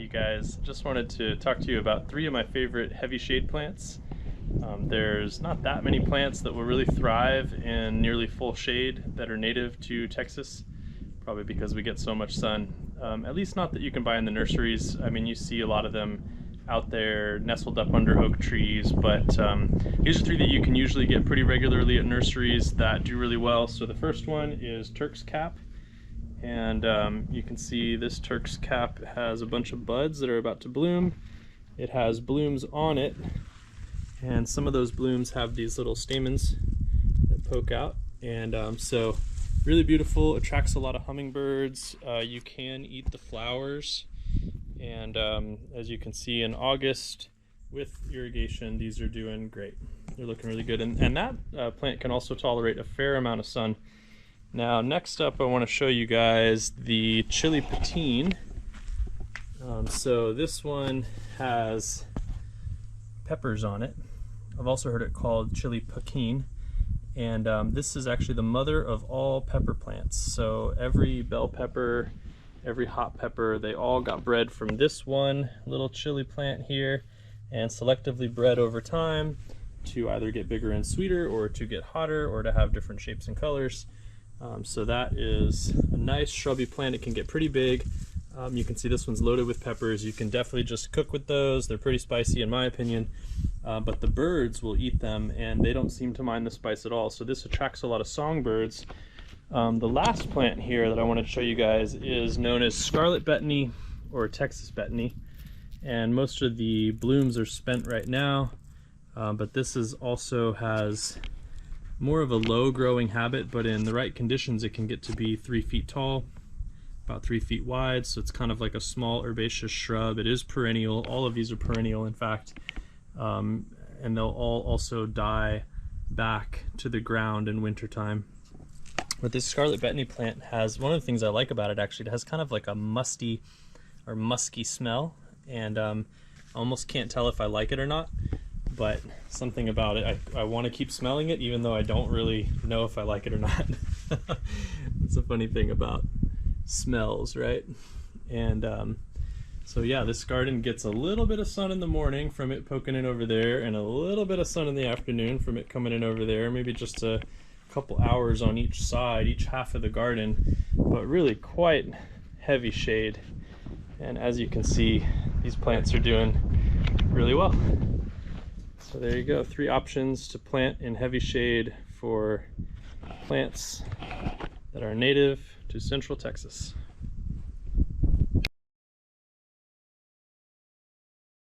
you guys. Just wanted to talk to you about 3 of my favorite heavy shade plants. There's not that many plants that will really thrive in nearly full shade that are native to Texas, probably because we get so much sun. At least not that you can buy in the nurseries. I mean, you see a lot of them out there nestled up under oak trees, but here's 3 that you can usually get pretty regularly at nurseries that do really well. So the first one is Turks Cap, and you can see this Turks Cap has a bunch of buds that are about to bloom. It has blooms on it, and some of those blooms have these little stamens that poke out, and so really beautiful, attracts a lot of hummingbirds. You can eat the flowers, and as you can see in August with irrigation, these are doing great. They're looking really good, and that plant can also tolerate a fair amount of sun. Now next up I want to show you guys the chili Pequin. So this one has peppers on it. I've also heard it called chili Pequin, and this is actually the mother of all pepper plants. So every bell pepper, every hot pepper, they all got bred from this one little chili plant here, and selectively bred over time to either get bigger and sweeter, or to get hotter, or to have different shapes and colors. So that is a nice shrubby plant. It can get pretty big. You can see this one's loaded with peppers. You can definitely just cook with those. They're pretty spicy in my opinion, but the birds will eat them and they don't seem to mind the spice at all. So this attracts a lot of songbirds. The last plant here that I want to show you guys is known as Scarlet Bettany, or Texas Bettany, and most of the blooms are spent right now, but this is also has more of a low growing habit, but in the right conditions it can get to be 3 feet tall, about 3 feet wide, so it's kind of like a small herbaceous shrub. It is perennial. All of these are perennial, in fact, and they'll all also die back to the ground in wintertime. But this Scarlet Bettany plant has, one of the things I like about it actually, it has kind of like a musty or musky smell, and I almost can't tell if I like it or not, but something about it, I want to keep smelling it even though I don't really know if I like it or not. It's a funny thing about smells, right? And so yeah, this garden gets a little bit of sun in the morning from it poking in over there, and a little bit of sun in the afternoon from it coming in over there, maybe just a couple hours on each side, each half of the garden, but really quite heavy shade. And as you can see, these plants are doing really well. So there you go, 3 options to plant in heavy shade for plants that are native to Central Texas.